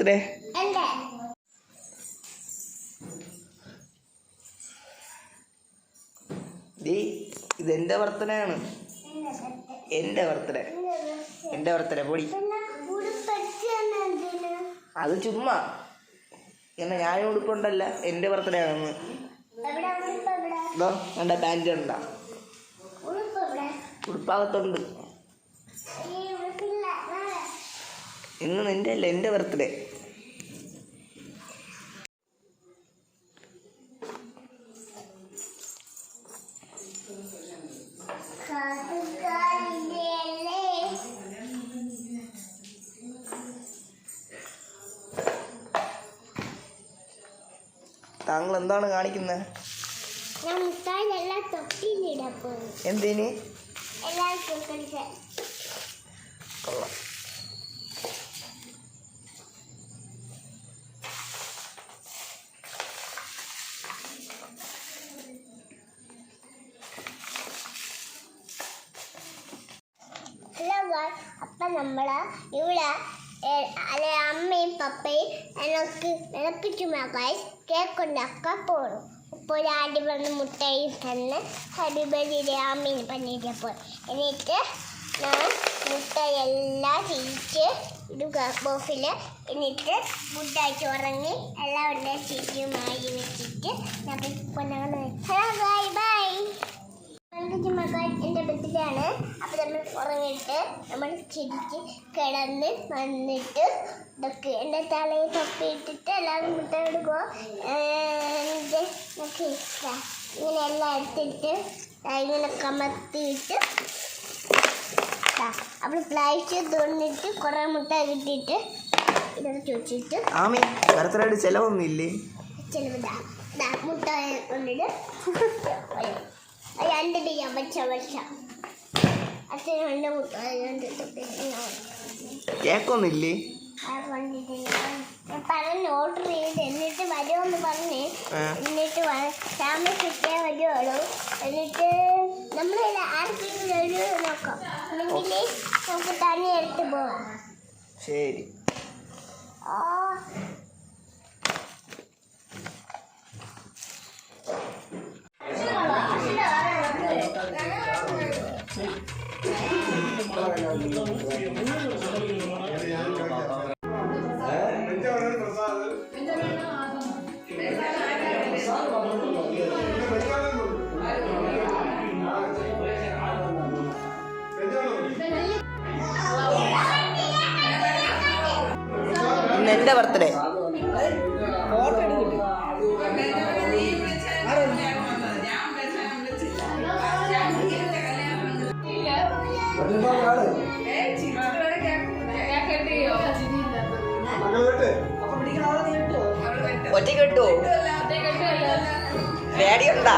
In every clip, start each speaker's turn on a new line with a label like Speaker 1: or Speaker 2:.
Speaker 1: Birthday? ഇതെന്റെ birthday ആണ്. എന്റെ ബർത്ത്ഡേ പൊടി. അത് ചുമ്മാ എന്നെ ഞാൻ ഉടുപ്പുണ്ടല്ല, എന്റെ ബർത്ത്ഡേ ആണെന്ന്. എന്റെ പാൻറ് ഉണ്ടാ ഉടുപ്പാകത്തുണ്ട്. ഇന്ന് നിന്റെ അല്ല, എന്റെ ബർത്ത്ഡേ. താങ്കൾ എന്താണ് കാണിക്കുന്നത്? എന്തിന്? കൊള്ളാം.
Speaker 2: അപ്പം നമ്മൾ ഇവിടെ അമ്മയും പപ്പയും എനിക്ക് ചുമ്മാ കേക്ക് ഉണ്ടാക്കാൻ പോകും. ഇപ്പോൾ ആദ്യം വന്ന് മുട്ടയും തന്ന് ഹരിബലിയുടെ അമ്മയും പണിയിട്ടപ്പോൾ എന്നിട്ട് ഞാൻ മുട്ടയെല്ലാം തിരിച്ച് ഇടുക ബോക്സിൽ. എന്നിട്ട് ഫുഡായിട്ട് ഉറങ്ങി എല്ലാവരുടെ ചീറ്റുമായി വെച്ചിട്ട് ഹലോ ബൈ. എൻ്റെ ബർത്ത്ഡേ ആണ്. അപ്പോൾ നമ്മൾ ഉറങ്ങിയിട്ട് നമ്മൾ ചിരിച്ച് കിടന്ന് വന്നിട്ട് ഇതൊക്കെ എൻ്റെ തലയിൽ തൊപ്പിയിട്ടിട്ട് എല്ലാവരും മുട്ട എടുക്കുക. ഇങ്ങനെ എല്ലാം എടുത്തിട്ട് ഇങ്ങനെ കമത്തിയിട്ട് അപ്പോൾ ഫ്ലൈറ്റ് തോന്നിട്ട് കുറേ മുട്ട കിട്ടിയിട്ട് ഇതൊക്കെ ചോദിച്ചിട്ട്
Speaker 1: ചെലവൊന്നുമില്ലേ?
Speaker 2: ചെലവിടാ മുട്ട കൊണ്ടിട്ട്
Speaker 1: കേക്കൊന്നില്ലേ?
Speaker 2: പറഞ്ഞ് ഓർഡർ ചെയ്ത് എന്നിട്ട് വരുമെന്ന് പറഞ്ഞ് എന്നിട്ട് താമസിക്കാൻ വരുവുള്ളൂ. എന്നിട്ട് നമ്മൾ ആർക്കെങ്കിലും ഒരു നോക്കാം, അല്ലെങ്കിൽ നമുക്ക് തന്നെ എടുത്ത് പോവാം.
Speaker 1: ശരി. ഇന്ന് എൻ്റെ ബർത്ത്ഡേ. ഒറ്റ കിട്ടു പേടിയുണ്ടാ?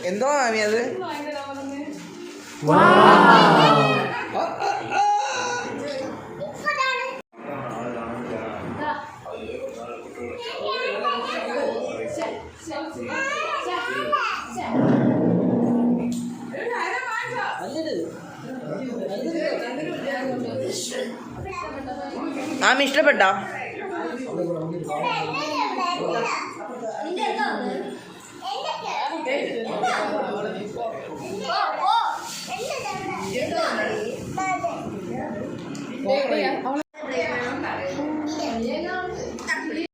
Speaker 1: എന്തോ മാമി അത്? ആമി ഇഷ്ടപ്പെട്ടോ?
Speaker 2: ഇവിടെ